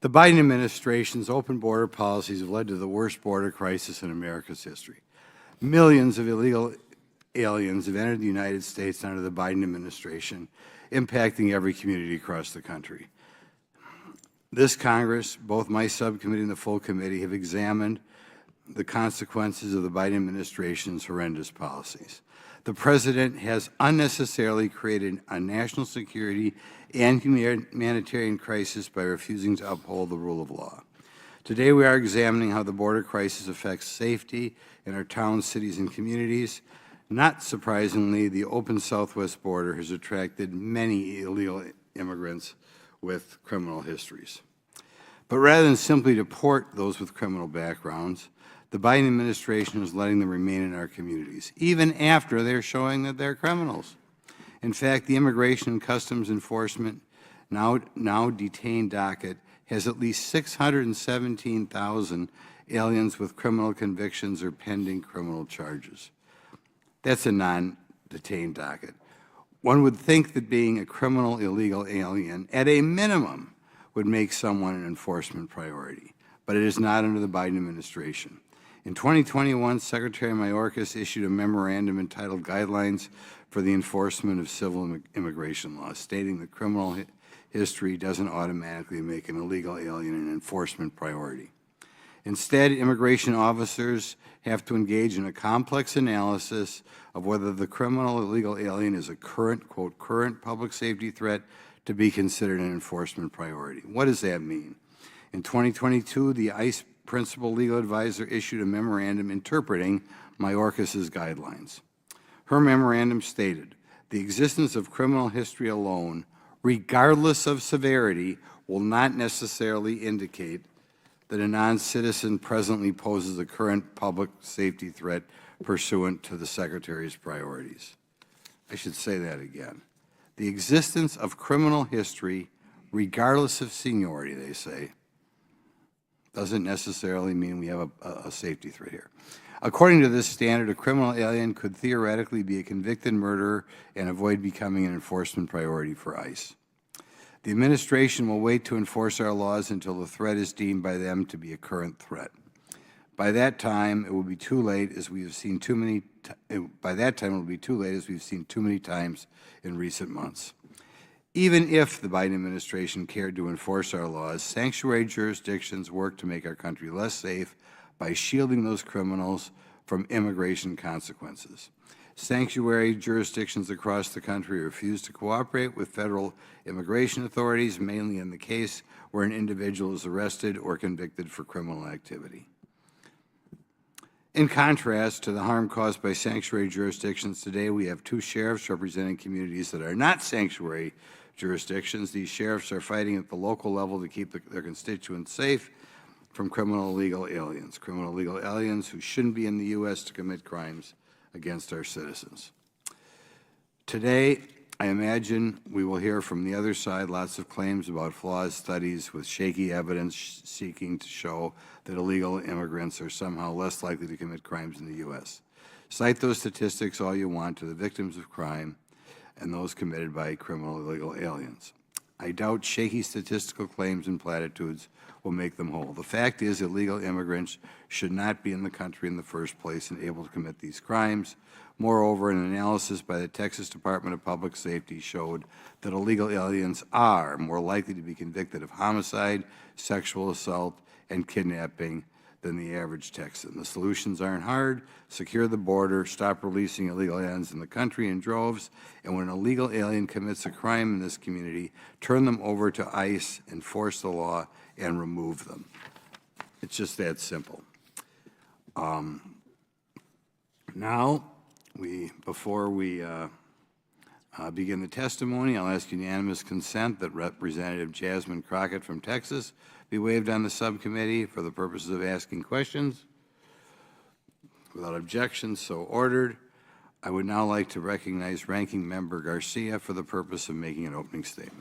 The Biden administration's open border policies have led to the worst border crisis in America's history. Millions of illegal aliens have entered the United States under the Biden administration, impacting every community across the country. This Congress, both my subcommittee and the full committee, have examined the consequences of the Biden administration's horrendous policies. The President has unnecessarily created a national security and humanitarian crisis by refusing to uphold the rule of law. Today we are examining how the border crisis affects safety in our towns, cities, and communities. Not surprisingly, the open southwest border has attracted many illegal immigrants with criminal histories. But rather than simply deport those with criminal backgrounds, the Biden administration is letting them remain in our communities, even after they're showing that they're criminals. In fact, the Immigration and Customs Enforcement now detained docket has at least 617,000 aliens with criminal convictions or pending criminal charges. That's a non-detained docket. One would think that being a criminal illegal alien, at a minimum, would make someone an enforcement priority, but it is not under the Biden administration. In 2021, Secretary Mayorkas issued a memorandum entitled Guidelines for the Enforcement of Civil Immigration Laws, stating that criminal history doesn't automatically make an illegal alien an enforcement priority. Instead, immigration officers have to engage in a complex analysis of whether the criminal illegal alien is a current, quote, current public safety threat to be considered an enforcement priority. What does that mean? In 2022, the ICE principal legal advisor issued a memorandum interpreting Mayorkas's guidelines. Her memorandum stated, the existence of criminal history alone, regardless of severity, will not necessarily indicate that a non-citizen presently poses a current public safety threat pursuant to the Secretary's priorities. I should say that again. The existence of criminal history, regardless of seniority, they say, doesn't necessarily mean we have a safety threat here. According to this standard, a criminal alien could theoretically be a convicted murderer and avoid becoming an enforcement priority for ICE. The administration will wait to enforce our laws until the threat is deemed by them to be a current threat. By that time, it will be too late, as we have seen too many. By that time, it will be too late, as we've seen too many times in recent months. Even if the Biden administration cared to enforce our laws, sanctuary jurisdictions work to make our country less safe by shielding those criminals from immigration consequences. Sanctuary jurisdictions across the country refuse to cooperate with federal immigration authorities, mainly in the case where an individual is arrested or convicted for criminal activity. In contrast to the harm caused by sanctuary jurisdictions today, we have two sheriffs representing communities that are not sanctuary jurisdictions. These sheriffs are fighting at the local level to keep their constituents safe from criminal illegal aliens who shouldn't be in the U.S. to commit crimes against our citizens. Today, I imagine we will hear from the other side lots of claims about flawed studies with shaky evidence seeking to show that illegal immigrants are somehow less likely to commit crimes in the U.S. Cite those statistics all you want to the victims of crime and those committed by criminal illegal aliens. I doubt shaky statistical claims and platitudes will make them whole. The fact is, illegal immigrants should not be in the country in the first place and able to commit these crimes. Moreover, an analysis by the Texas Department of Public Safety showed that illegal aliens are more likely to be convicted of homicide, sexual assault, and kidnapping than the average Texan. The solutions aren't hard. Secure the border, stop releasing illegal aliens in the country in droves, and when an illegal alien commits a crime in this community, turn them over to ICE, enforce the law, and remove them. It's just that simple. Now, before we begin the testimony, I'll ask unanimous consent that Representative Jasmine Crockett from Texas be waived on the subcommittee for the purposes of asking questions. Without objection, so ordered. I would now like to recognize Ranking Member Garcia for the purpose of making an opening statement.